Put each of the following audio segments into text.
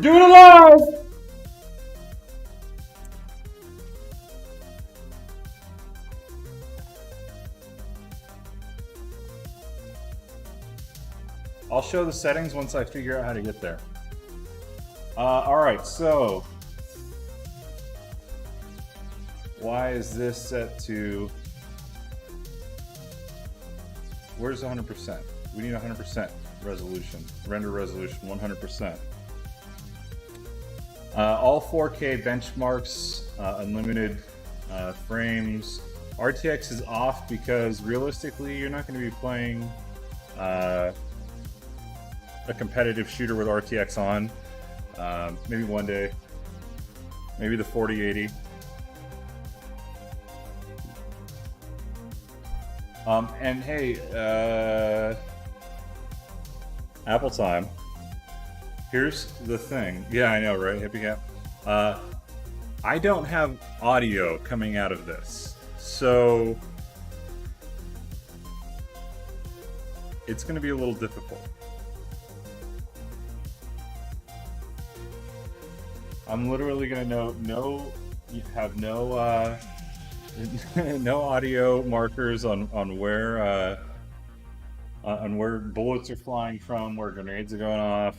Do it alive! I'll show the settings once I figure out how to get there. Alright, so why is this set to... Where's 100%? We need 100% resolution. Render resolution, 100%. All 4K benchmarks, unlimited frames. RTX is off because realistically you're not going to be playing a competitive shooter with RTX on. Maybe one day. Maybe the 4080. And hey, Apple time. Here's the thing. Yeah, I know, right? Hippie Cap. I don't have audio coming out of this, so it's going to be a little difficult. I'm literally going to have no no audio markers on where bullets are flying from, where grenades are going off,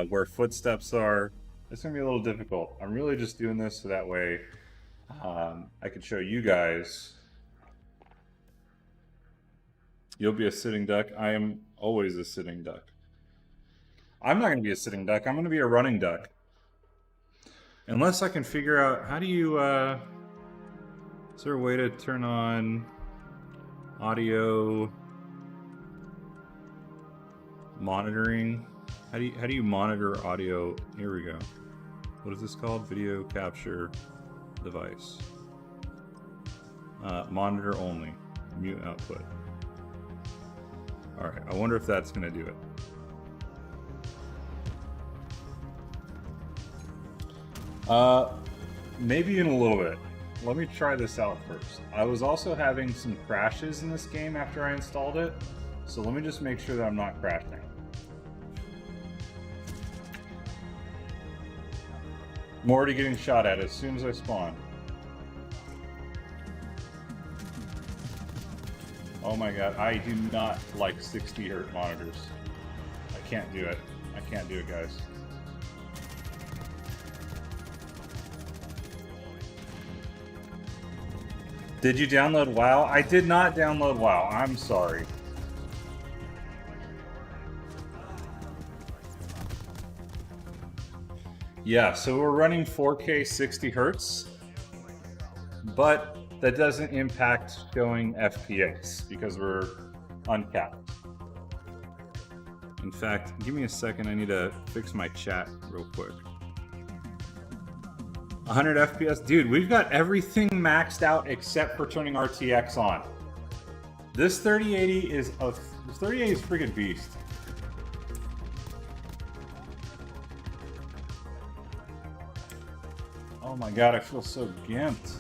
where footsteps are. It's gonna be a little difficult. I'm really just doing this so that way I can show you guys. You'll be a sitting duck. I am always a sitting duck. I'm not gonna be a sitting duck. I'm gonna be a running duck. Unless I can figure out how do you is there a way to turn on audio monitoring? How do you monitor audio? Here we go. What is this called? Video capture device. Monitor only. Mute output. Alright, I wonder if that's gonna do it. Maybe in a little bit. Let me try this out first. I was also having some crashes in this game after I installed it, so let me just make sure that I'm not crashing. I'm already getting shot at as soon as I spawn. Oh my god, I do not like 60 Hz monitors. I can't do it. I can't do it, guys. Did you download WoW? I did not download WoW. I'm sorry. Yeah, so we're running 4K 60 Hz, but that doesn't impact showing FPS because we're uncapped. In fact, give me a second. I need to fix my chat real quick. 100 FPS, dude, we've got everything maxed out except for turning RTX on. This 3080 is a freaking beast. Oh my god, I feel so gimped.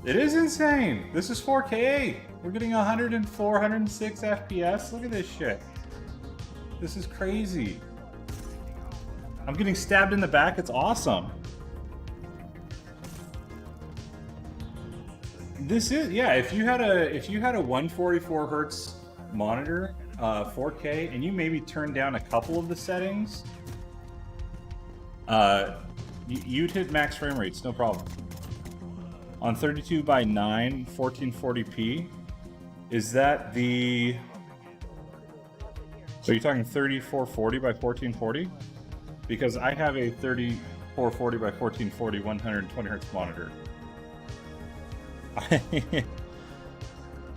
It is insane. This is 4K. We're getting 104, 106 FPS. Look at this shit. This is crazy. I'm getting stabbed in the back. It's awesome. This is, yeah, if you had a 144 Hertz monitor, 4K, and you maybe turn down a couple of the settings, you'd hit max frame rates, no problem. On 32:9 1440p, is that the... So you're talking 3440 by 1440? Because I have a 3440 by 1440 120 Hertz monitor.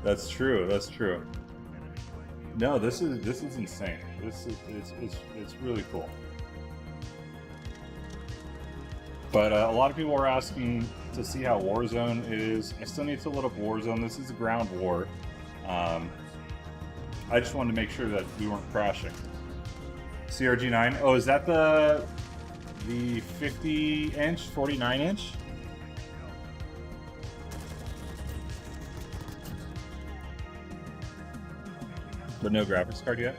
That's true. That's true. No, this is insane. It's really cool. But a lot of people are asking to see how Warzone is. I still need to load up Warzone. This is a ground war. I just wanted to make sure that we weren't crashing. CRG9. Oh, is that the 50-inch, 49-inch? But no graphics card yet?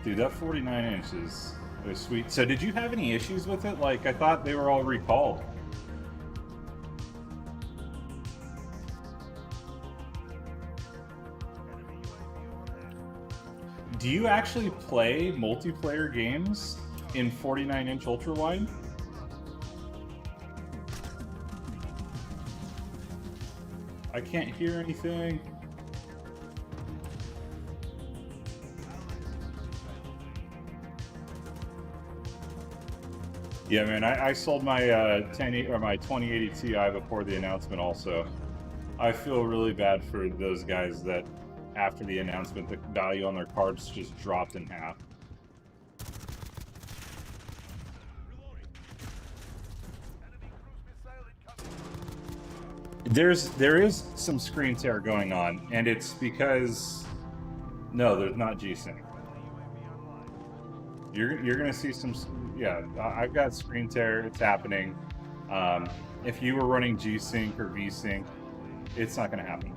Dude, that 49-inch is sweet. So did you have any issues with it? Like, I thought they were all recalled. Do you actually play multiplayer games in 49-inch ultra wide? I can't hear anything. Yeah, man, I sold my 2080 Ti before the announcement also. I feel really bad for those guys that after the announcement the value on their cards just dropped in half. There is some screen tear going on, and it's because no, there's not G-Sync. You're gonna see some, yeah. I've got screen tear. It's happening. If you were running G-Sync or V-Sync, it's not gonna happen.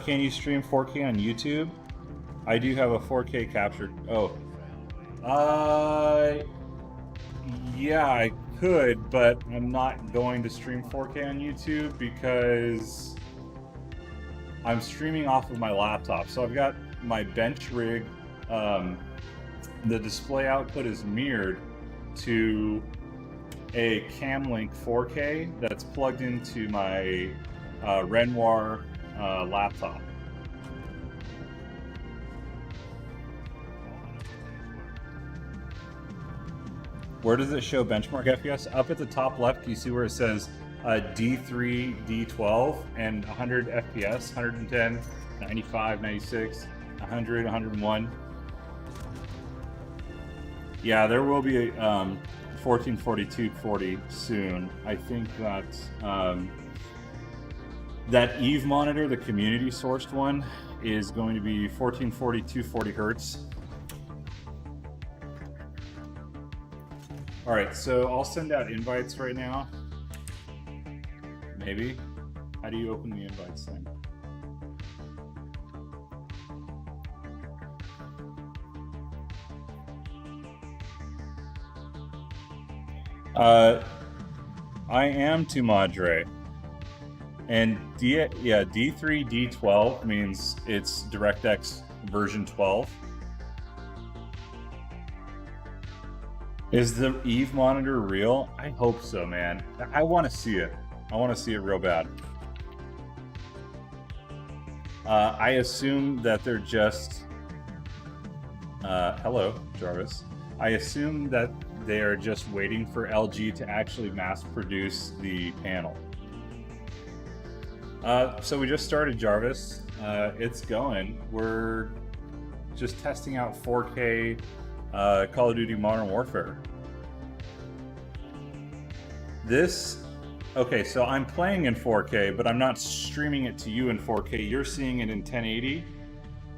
Can you stream 4K on YouTube? I do have a 4K captured. Oh, yeah, I could, but I'm not going to stream 4K on YouTube because I'm streaming off of my laptop. So I've got my bench rig. The display output is mirrored to a Camlink 4K that's plugged into my Renoir laptop. Where does it show benchmark FPS? Up at the top left, you see where it says D3, D12, and 100 FPS, 110, 95, 96, 100, 101. Yeah, there will be a 1440, 240 soon. I think that that Eve monitor, the community sourced one, is going to be 1440, 240 hertz. All right, so I'll send out invites right now. Maybe. How do you open the invites thing? I am to Madre. And D3, D12 means it's DirectX version 12. Is the Eve monitor real? I hope so, man. I want to see it. I want to see it real bad. I assume that they're just... hello, Jarvis. I assume that they are just waiting for LG to actually mass produce the panel. So we just started, Jarvis. It's going. We're just testing out 4K Call of Duty Modern Warfare. Okay, so I'm playing in 4K, but I'm not streaming it to you in 4K. You're seeing it in 1080.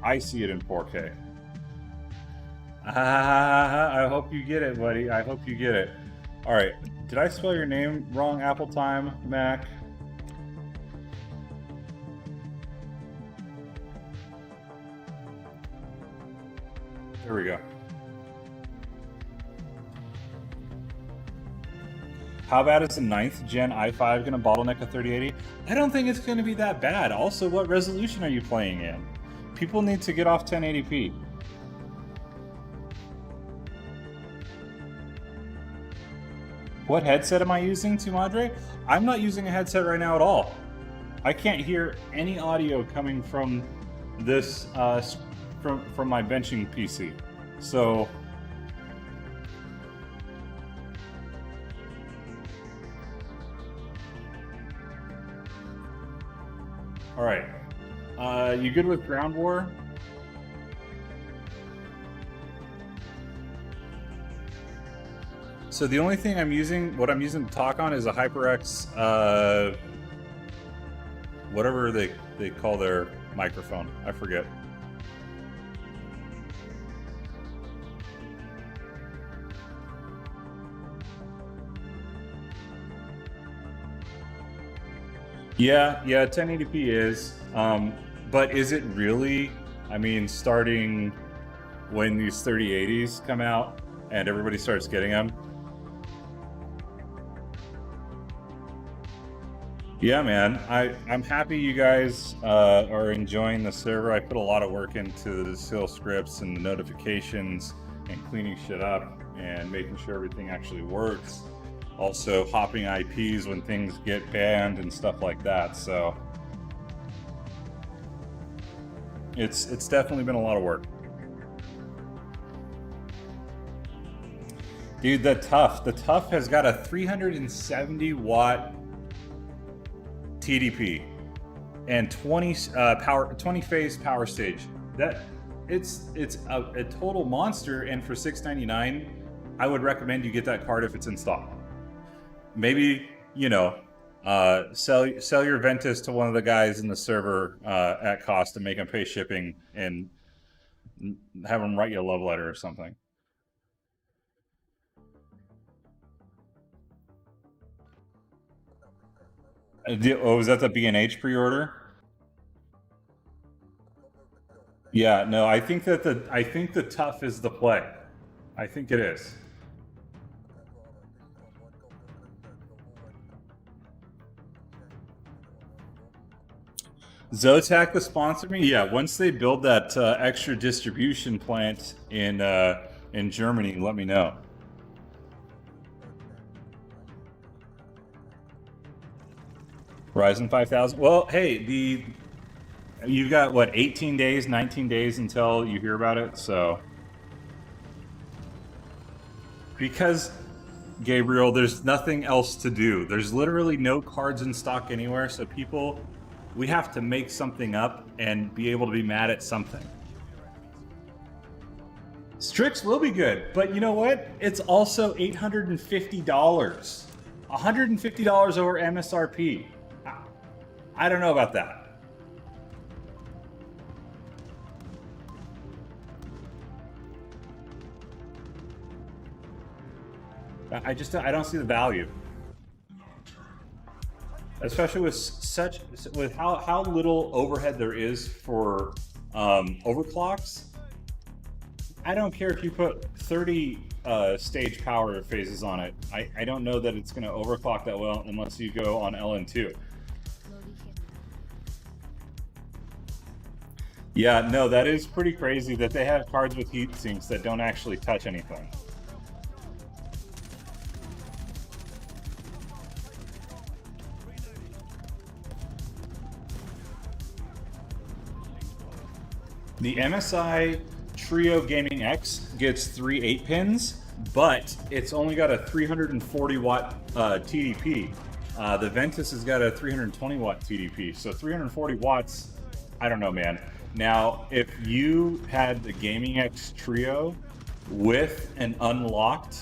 I see it in 4K. I hope you get it, buddy. I hope you get it. All right. Did I spell your name wrong, Apple Time, Mac? There we go. How bad is the 9th gen i5 going to bottleneck a 3080? I don't think it's going to be that bad. Also, what resolution are you playing in? People need to get off 1080p. What headset am I using, Madre? I'm not using a headset right now at all. I can't hear any audio coming from this, from my benching PC. So... all right, you good with Ground War? So the only thing what I'm using to talk on is a HyperX, whatever they call their microphone. I forget. Yeah, 1080p is, but is it really I mean, starting when these 3080s come out and everybody starts getting them. Yeah, man. I'm happy you guys are enjoying the server. I put a lot of work into the seal scripts and the notifications and cleaning shit up and making sure everything actually works. Also hopping IPs when things get banned and stuff like that. So it's definitely been a lot of work. Dude, the Tough has got a 370 watt TDP and 20 phase power stage. It's a total monster, and for $699, I would recommend you get that card if it's in stock. Maybe, you know, sell your Ventus to one of the guys in the server at cost and make them pay shipping and have them write you a love letter or something. Oh, was that the B&H pre-order? Yeah, no, I think the Tough is the play. I think it is. Zotac was sponsored me. Yeah, once they build that extra distribution plant in Germany, let me know. Ryzen 5000. Well, hey, you've got what, 18 days, 19 days until you hear about it. So because Gabriel, there's nothing else to do. There's literally no cards in stock anywhere. So we have to make something up and be able to be mad at something. Strix will be good, but you know what? It's also $850. $150 over MSRP. I don't know about that. I don't see the value, especially with how little overhead there is for overclocks. I don't care if you put 30 stage power phases on it. I don't know that it's going to overclock that well unless you go on LN2. Yeah, no, that is pretty crazy that they have cards with heat sinks that don't actually touch anything. The MSI Trio Gaming X gets 3 8-pins, but it's only got a 340 watt TDP. The Ventus has got a 320 watt TDP, so 340 watts, I don't know, man. Now, if you had the Gaming X Trio with an unlocked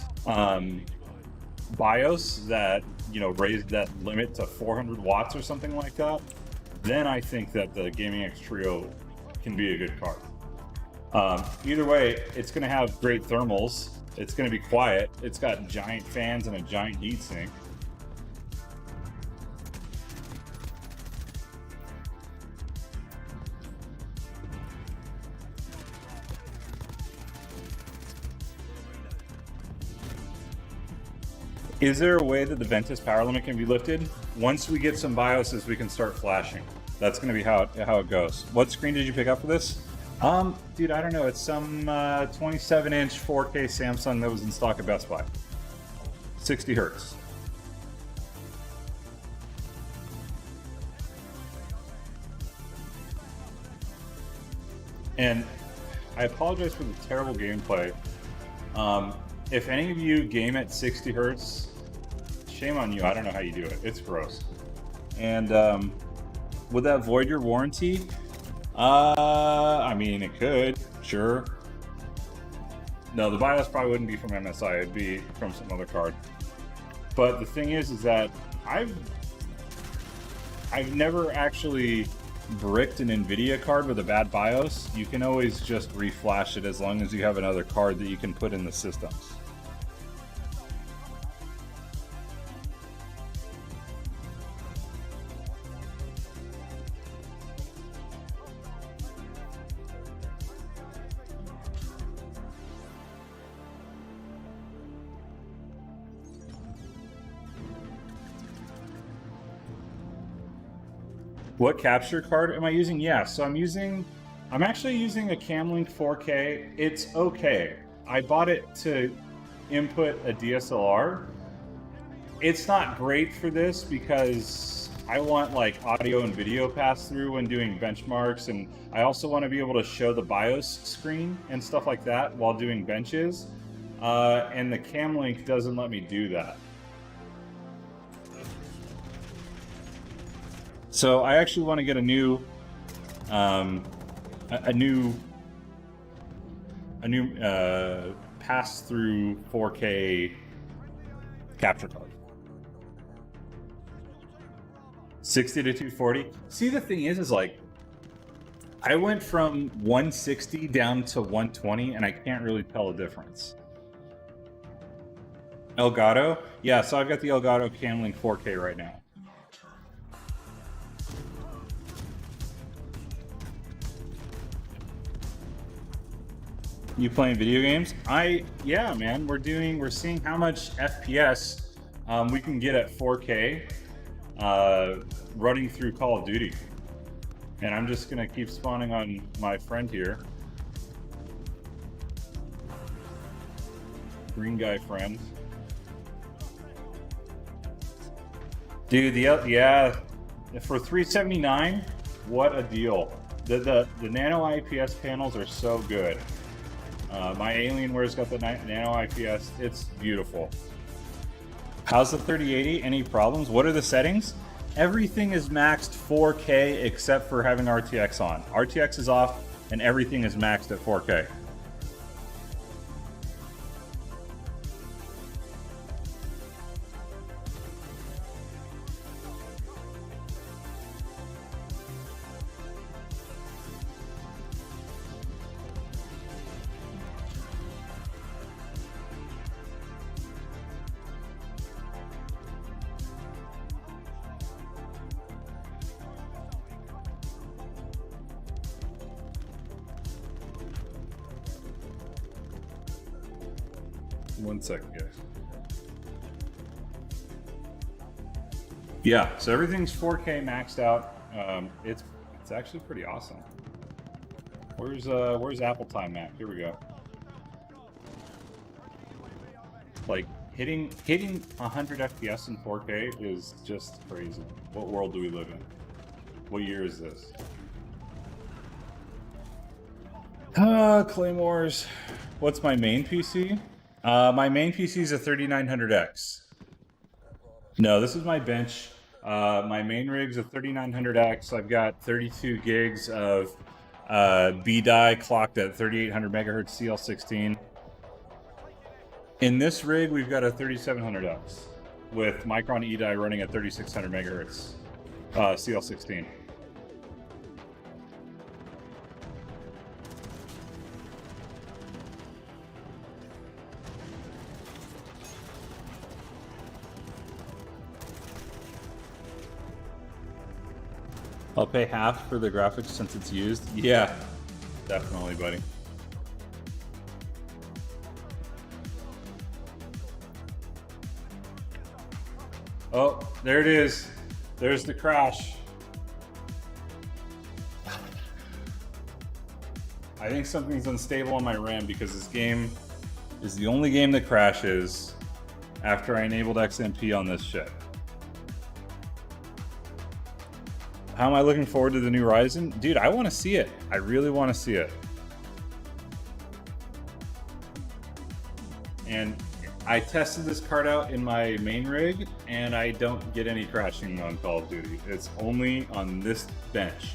BIOS that, you know, raised that limit to 400 watts or something like that, then I think that the Gaming X Trio can be a good card. Either way, it's going to have great thermals. It's going to be quiet. It's got giant fans and a giant heatsink. Is there a way that the Ventus power limit can be lifted? Once we get some BIOSes, we can start flashing. That's going to be how it goes. What screen did you pick up for this? Dude, I don't know. It's some 27-inch 4K Samsung that was in stock at Best Buy. 60 hertz. And I apologize for the terrible gameplay. If any of you game at 60 hertz, shame on you. I don't know how you do it. It's gross. And would that void your warranty? I mean, it could, sure. No, the BIOS probably wouldn't be from MSI. It'd be from some other card. But the thing is that I've never actually bricked an NVIDIA card with a bad BIOS. You can always just reflash it as long as you have another card that you can put in the systems. What capture card am I using? Yeah, so I'm actually using a Camlink 4K. It's okay. I bought it to input a DSLR. It's not great for this because I want like audio and video pass through when doing benchmarks, and I also want to be able to show the BIOS screen and stuff like that while doing benches. And the Camlink doesn't let me do that. So I actually want to get a new pass-through 4K capture card. 60 to 240. See, the thing is like I went from 160 down to 120, and I can't really tell the difference. Elgato, yeah. So I've got the Elgato Camlink 4K right now. You playing video games? Yeah, man. We're seeing how much FPS we can get at 4K running through Call of Duty. And I'm just gonna keep spawning on my friend here. Green guy friend. Dude, yeah, for $379, what a deal. The nano IPS panels are so good. My Alienware's got the nano IPS. It's beautiful. How's the 3080? Any problems? What are the settings? Everything is maxed 4K except for having RTX on. RTX is off and everything is maxed at 4K. One second, guys. Yeah, so everything's 4K maxed out. It's actually pretty awesome. Where's Apple time at? Here we go. Like hitting 100 FPS in 4K is just crazy. What world do we live in? What year is this? Claymores. What's my main PC? My main PC is a 3900X. No, this is my bench. My main rig's a 3900X. I've got 32 gigs of B-die clocked at 3800 megahertz CL16. In this rig, we've got a 3700X with Micron E-die running at 3600 megahertz CL16. I'll pay half for the graphics since it's used. Yeah, definitely, buddy. Oh, there it is. There's the crash. I think something's unstable on my RAM because this game is the only game that crashes after I enabled XMP on this shit. How am I looking forward to the new Ryzen? Dude, I want to see it. I really want to see it. And I tested this card out in my main rig, and I don't get any crashing on Call of Duty. It's only on this bench.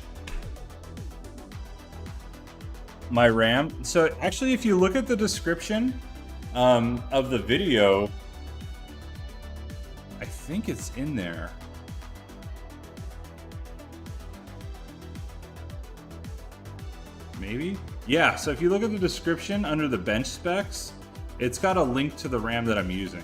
My RAM. So actually, if you look at the description of the video, I think it's in there. Maybe? Yeah, so if you look at the description under the bench specs, it's got a link to the RAM that I'm using.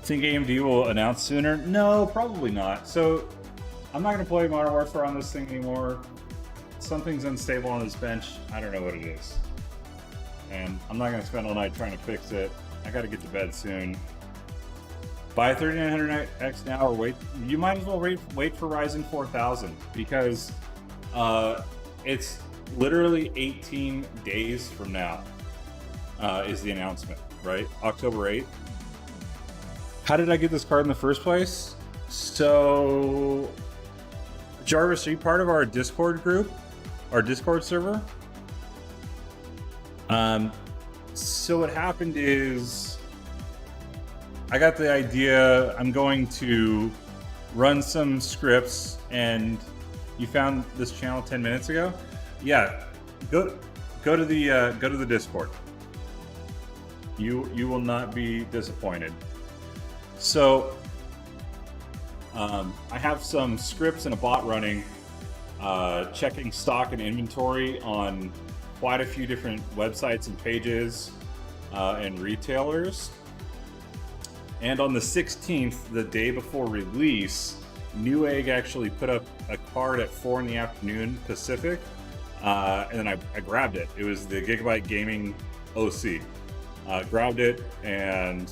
Think AMD will announce sooner? No, probably not. So I'm not going to play Modern Warfare on this thing anymore. Something's unstable on this bench. I don't know what it is. and I'm not gonna spend all night trying to fix it. I gotta get to bed soon. Buy 3900X now, or wait. You might as well wait for Ryzen 4000 because it's literally 18 days from now is the announcement, right? October 8th. How did I get this card in the first place? So, Jarvis, are you part of our Discord group? Our Discord server? So what happened is I got the idea I'm going to run some scripts, and you found this channel 10 minutes ago? Yeah, go to the Discord. You will not be disappointed. So I have some scripts and a bot running, checking stock and inventory on quite a few different websites and pages and retailers. And on the 16th, the day before release, Newegg actually put up a card at 4 in the afternoon Pacific, and then I grabbed it. It was the Gigabyte Gaming OC. Grabbed it and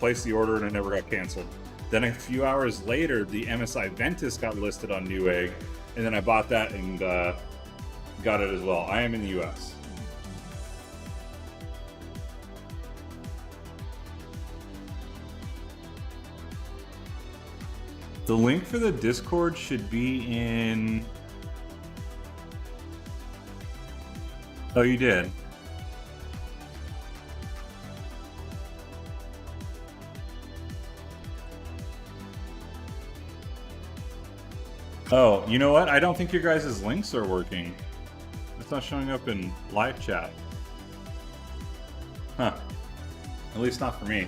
placed the order, and it never got canceled. Then a few hours later, the MSI Ventus got listed on Newegg, and then I bought that and got it as well. I am in the US. The link for the Discord should be in... Oh, you did? Oh, you know what? I don't think your guys' links are working. It's not showing up in live chat. Huh. At least not for me.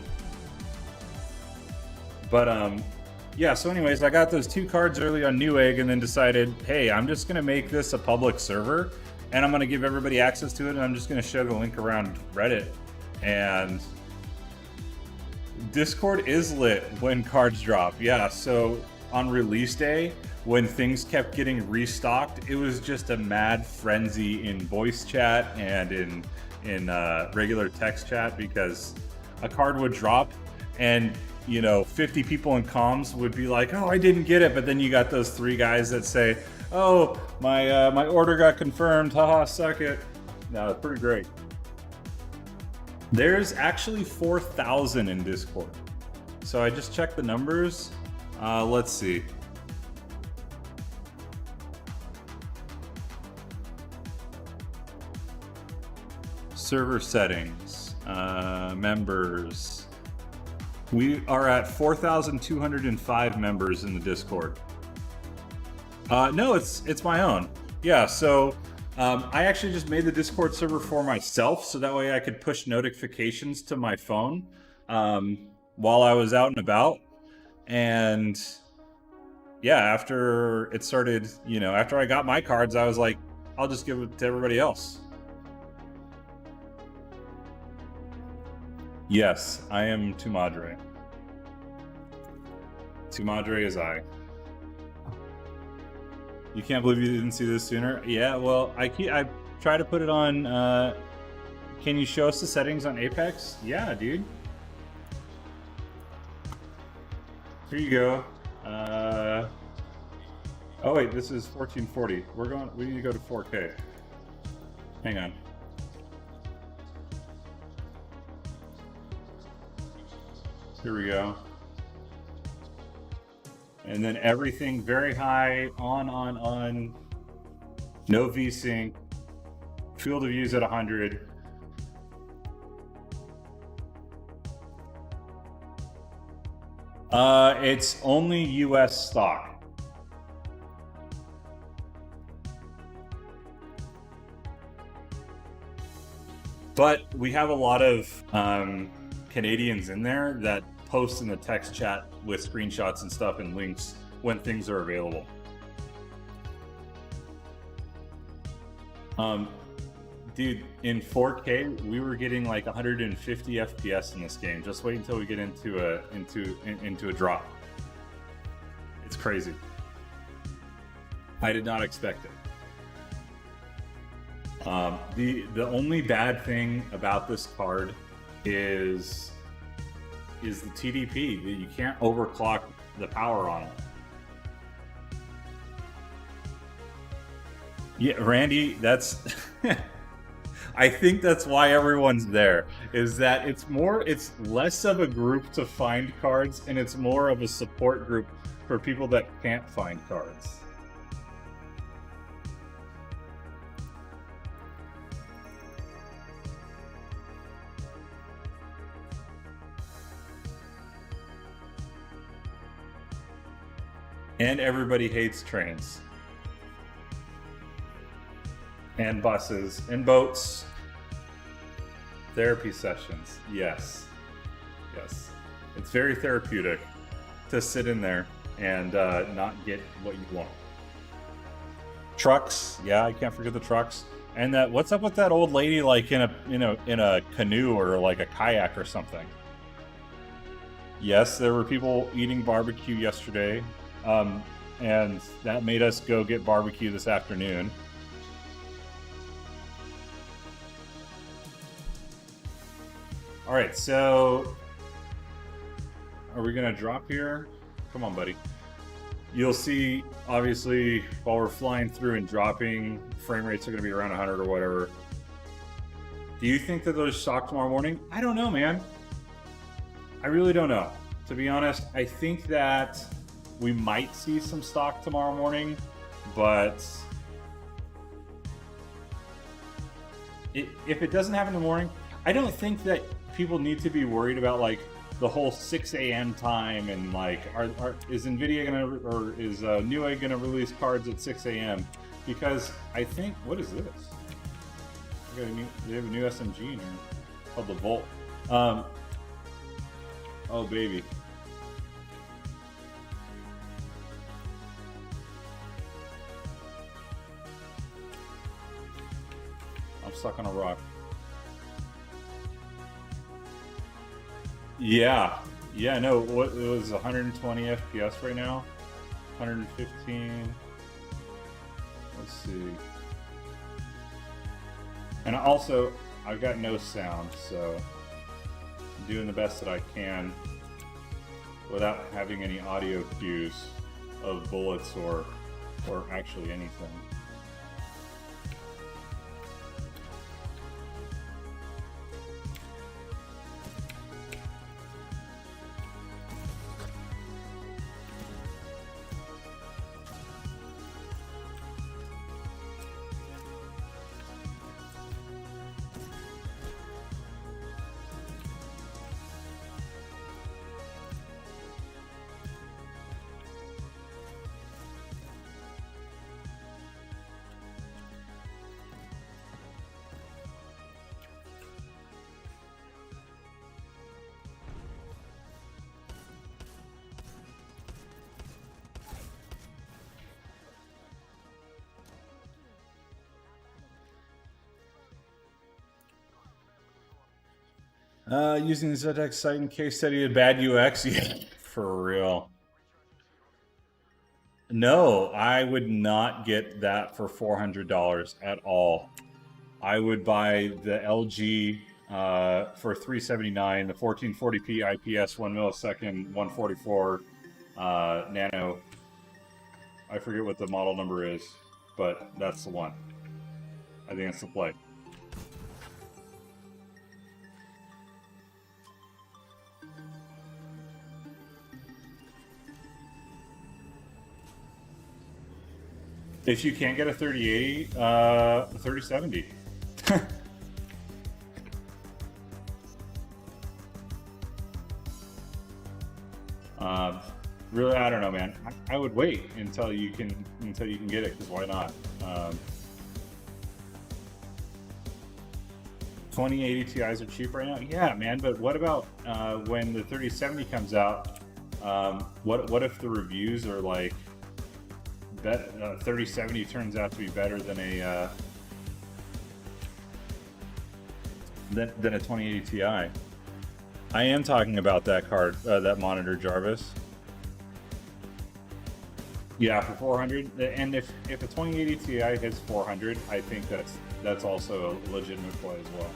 But, yeah, so anyways, I got those 2 cards early on Newegg and then decided, hey, I'm just going to make this a public server and I'm going to give everybody access to it, and I'm just going to share the link around Reddit. And Discord is lit when cards drop. Yeah, so on release day, when things kept getting restocked, it was just a mad frenzy in voice chat and in regular text chat, because a card would drop and, you know, 50 people in comms would be like, oh, I didn't get it. But then you got those 3 guys that say, oh, my order got confirmed. Haha, suck it. No, it's pretty great. There's actually 4,000 in Discord. So I just checked the numbers. Let's see. Server settings, members. We are at 4,205 members in the Discord. No, it's my own. Yeah, so I actually just made the Discord server for myself, so that way I could push notifications to my phone while I was out and about. And yeah, after it started, you know, after I got my cards, I was like, I'll just give it to everybody else. Yes, I am tu madre. Tu madre is I. You can't believe you didn't see this sooner? Yeah, well, I try to put it on. Can you show us the settings on Apex? Yeah, dude. Here you go. Oh wait, this is 1440. We need to go to 4K. Hang on. Here we go. And then everything very high, on. No VSync. Field of views at 100. It's only US stock. But we have a lot of Canadians in there that post in the text chat with screenshots and stuff and links when things are available. Dude, in 4K, we were getting like 150 FPS in this game. Just wait until we get into a drop. It's crazy. I did not expect it. The only bad thing about this card is the TDP. You can't overclock the power on it. Yeah, Randy, that's I think that's why everyone's there. Is that it's less of a group to find cards, and it's more of a support group for people that can't find cards. And everybody hates trains. And buses. And boats. Therapy sessions. Yes. Yes. It's very therapeutic to sit in there and not get what you want. Trucks. Yeah, I can't forget the trucks. And that, what's up with that old lady like in a canoe or like a kayak or something? Yes, there were people eating barbecue yesterday. And that made us go get barbecue this afternoon. All right, so are we gonna drop here? Come on, buddy. You'll see, obviously, while we're flying through and dropping, frame rates are gonna be around 100 or whatever. Do you think that there's stock tomorrow morning? I don't know, man. I really don't know. To be honest, I think that we might see some stock tomorrow morning, but if it doesn't happen in the morning, I don't think that people need to be worried about like the whole 6 a.m. time and like, is Nvidia gonna or is Newegg gonna release cards at 6 a.m. Because I think, what is this? They have a new SMG in here called the Volt. Oh baby. I'm stuck on a rock. Yeah, no, what, it was 120 FPS right now, 115, let's see, and also, I've got no sound, so I'm doing the best that I can without having any audio cues of bullets or actually anything. Using the ZX site in case study of bad UX? Yeah, for real. No, I would not get that for $400 at all. I would buy the LG for $379, the 1440p IPS 1 millisecond 144 nano. I forget what the model number is, but that's the one. I think that's the play. If you can't get a 3080, 3070. Really, I don't know, man. I would wait until you can get it, because why not? 2080 Ti's are cheap right now. Yeah, man. But what about when the 3070 comes out? What if the reviews are like that 3070 turns out to be better than a than a 2080 Ti? I am talking about that card, that monitor, Jarvis. Yeah, for 400. And if a 2080 Ti hits 400, I think that's that's also a legitimate play as well.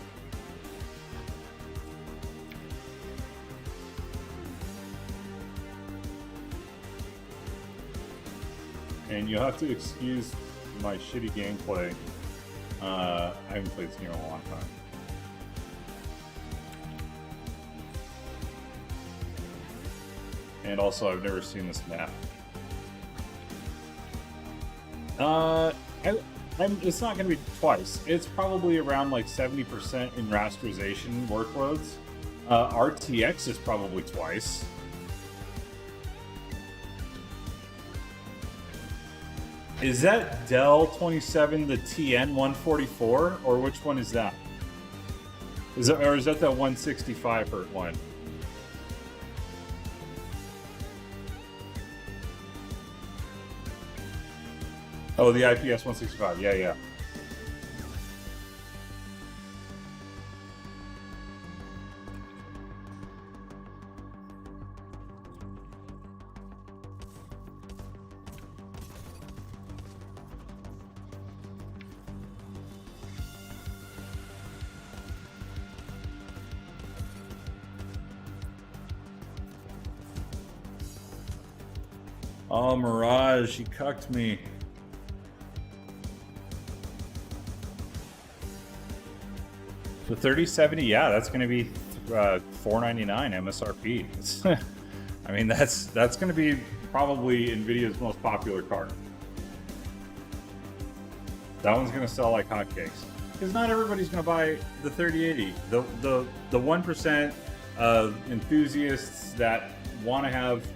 And you'll have to excuse my shitty gameplay. I haven't played this game in a long time. And also, I've never seen this map. It's not going to be twice. It's probably around like 70% in rasterization workloads. RTX is probably twice. Is that Dell 27 the TN 144, or which one is that? Is that the 165 hertz one? Oh, the IPS 165. Yeah, yeah. Oh, Mirage, she cucked me. The 3070, yeah, that's going to be $499 MSRP. I mean, that's going to be probably NVIDIA's most popular card. That one's going to sell like hotcakes. Because not everybody's going to buy the 3080. The 1% of enthusiasts that want to have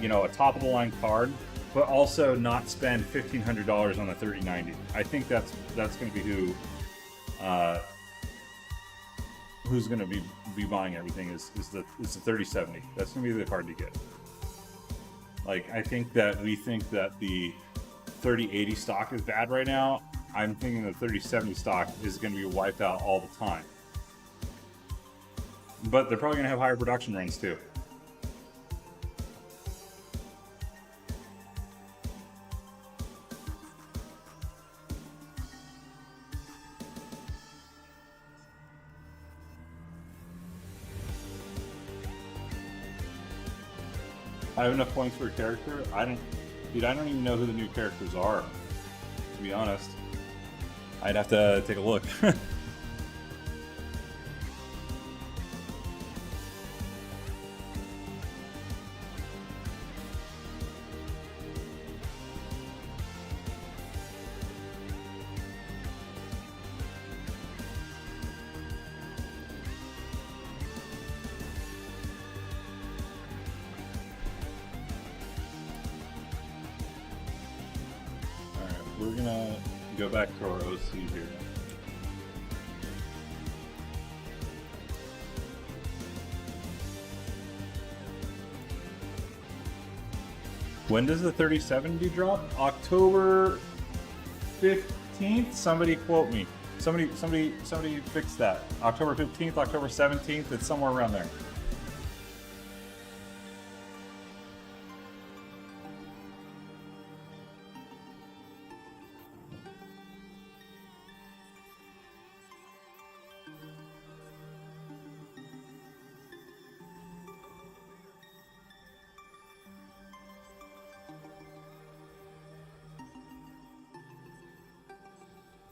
you know, a top of the line card, but also not spend $1,500 on the 3090. I think that's going to be who's going to be buying everything is the 3070. That's going to be the card to get. Like, I think that we think that the 3080 stock is bad right now. I'm thinking the 3070 stock is going to be wiped out all the time. But they're probably going to have higher production runs too. I have enough points for a character. I don't even know who the new characters are, to be honest. I'd have to take a look. We're gonna go back to our OC here. When does the 3070 drop? October 15th? Somebody quote me. Somebody fix that. October 15th, October 17th, it's somewhere around there.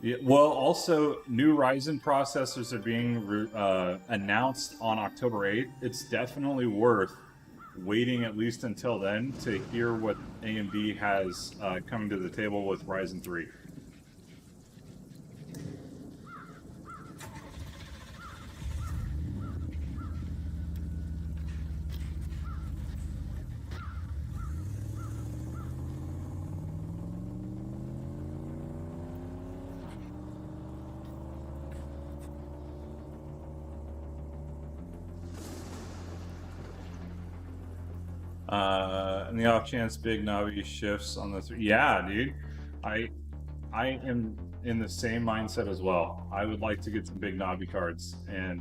Yeah, well, also, new Ryzen processors are being announced on October 8th. It's definitely worth waiting at least until then to hear what AMD has coming to the table with Ryzen 3. And the off chance Big Navi shifts on the yeah, dude, I am in the same mindset as well. I would like to get some Big Navi cards and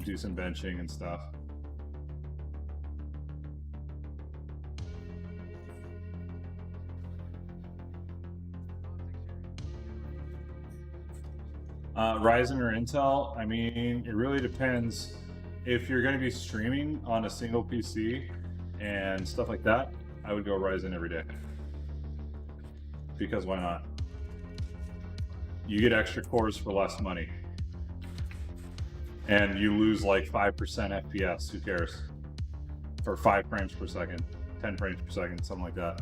do some benching and stuff. Ryzen or Intel, I mean, it really depends. If you're going to be streaming on a single PC and stuff like that, I would go Ryzen every day. Because why not? You get extra cores for less money. And you lose like 5% FPS, who cares? For 5 frames per second, 10 frames per second, something like that.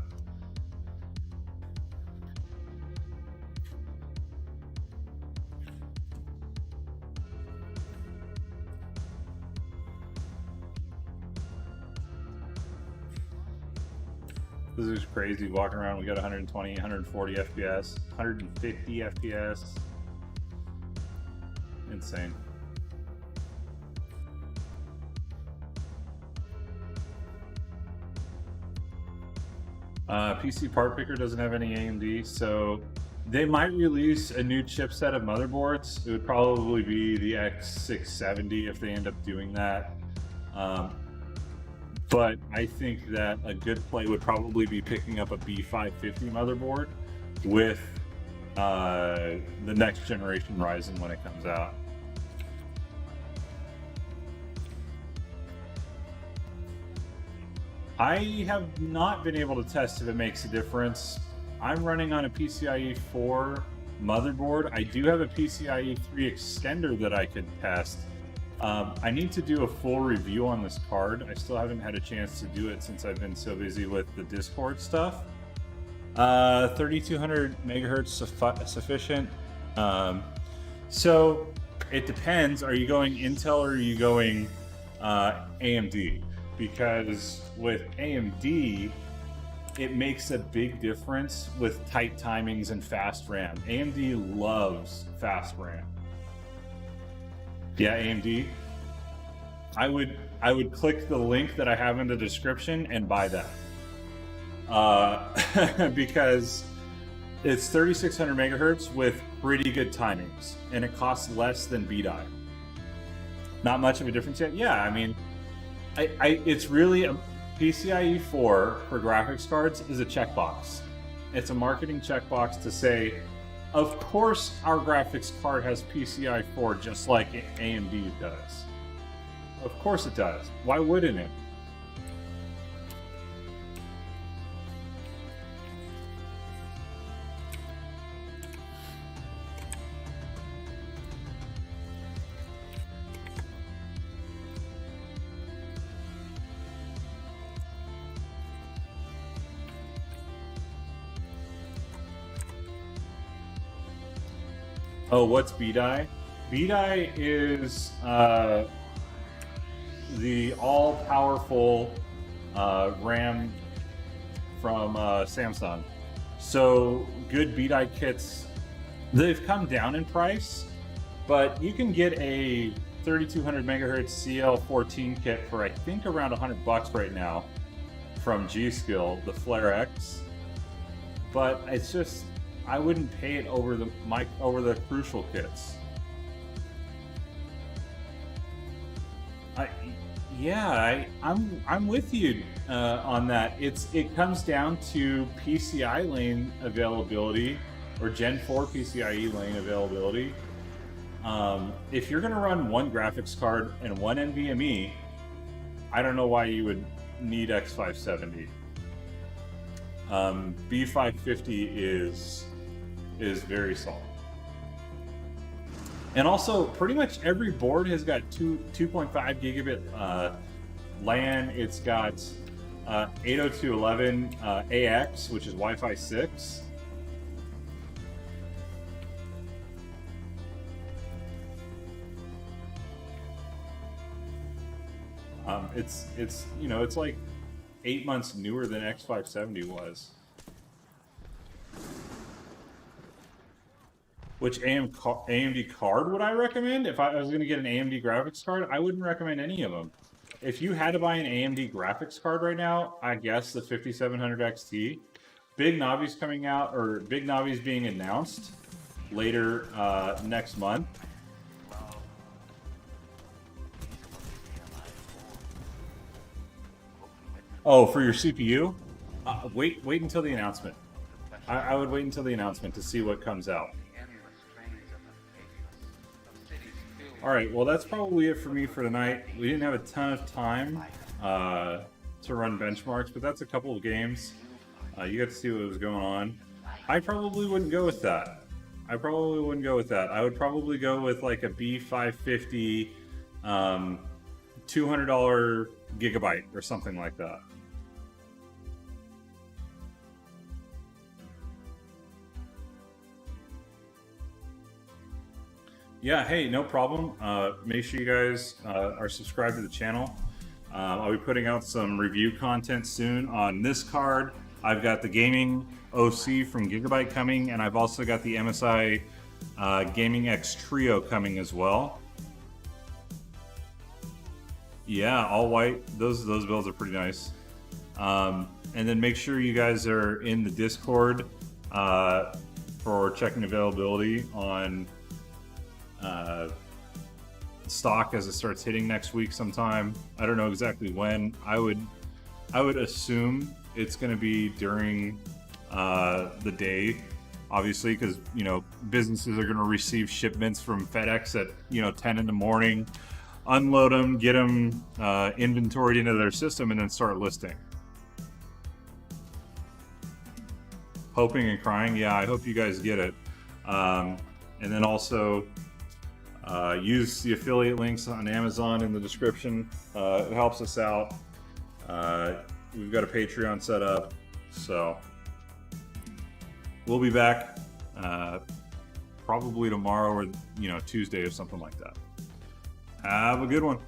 This is crazy walking around. We got 120, 140 FPS, 150 FPS. Insane. PC Part Picker doesn't have any AMD, so they might release a new chipset of motherboards. It would probably be the X670 if they end up doing that. But I think that a good play would probably be picking up a B550 motherboard with the next generation Ryzen when it comes out. I have not been able to test if it makes a difference. I'm running on a PCIe 4 motherboard. I do have a PCIe 3 extender that I could test. I need to do a full review on this card. I still haven't had a chance to do it since I've been so busy with the Discord stuff. 3200 megahertz sufficient. So it depends. Are you going Intel or are you going AMD? Because with AMD, it makes a big difference with tight timings and fast RAM. AMD loves fast RAM. Yeah, AMD. I would click the link that I have in the description and buy that. Because it's 3600 megahertz with pretty good timings, and it costs less than BDI. Not much of a difference yet. Yeah, I mean, it's really a PCIe 4 for graphics cards is a checkbox. It's a marketing checkbox to say, of course our graphics card has PCIe 4 just like AMD does. Of course it does. Why wouldn't it? Oh, what's BDI? BDI is the all-powerful RAM from Samsung. So good BDI kits, they've come down in price, but you can get a 3200 megahertz CL14 kit for I think around $100 right now from G-Skill, the Flare X. But it's just, I wouldn't pay it over the Crucial kits. I'm with you on that. It comes down to PCI lane availability or Gen 4 PCIe lane availability. If you're going to run one graphics card and one NVMe, I don't know why you would need X570. B550 is very solid. And also, pretty much every board has got 2.5 gigabit LAN. It's got 802.11 AX, which is Wi-Fi 6. It's you know, it's like 8 months newer than X570 was. Which AMD card would I recommend? If I was going to get an AMD graphics card, I wouldn't recommend any of them. If you had to buy an AMD graphics card right now, I guess the 5700 XT. Big Navi's coming out, or Big Navi's being announced later next month. Oh, for your CPU? Wait until the announcement. I would wait until the announcement to see what comes out. All right, well, that's probably it for me for tonight. We didn't have a ton of time to run benchmarks, but that's a couple of games. You got to see what was going on. I probably wouldn't go with that. I would probably go with like a B550 $200 gigabyte or something like that. Yeah, hey, no problem. Make sure you guys are subscribed to the channel. I'll be putting out some review content soon on this card. I've got the gaming OC from Gigabyte coming, and I've also got the MSI Gaming X Trio coming as well. Yeah, all white. Those builds are pretty nice. And then make sure you guys are in the Discord for checking availability on stock as it starts hitting next week sometime. I don't know exactly when. I would assume it's going to be during the day, obviously, because you know businesses are going to receive shipments from FedEx at 10 in the morning, unload them, get them inventoried into their system, and then start listing. Hoping and crying. Yeah, I hope you guys get it. And then also use the affiliate links on Amazon in the description. It helps us out. We've got a Patreon set up, so we'll be back probably tomorrow or Tuesday or something like that. Have a good one.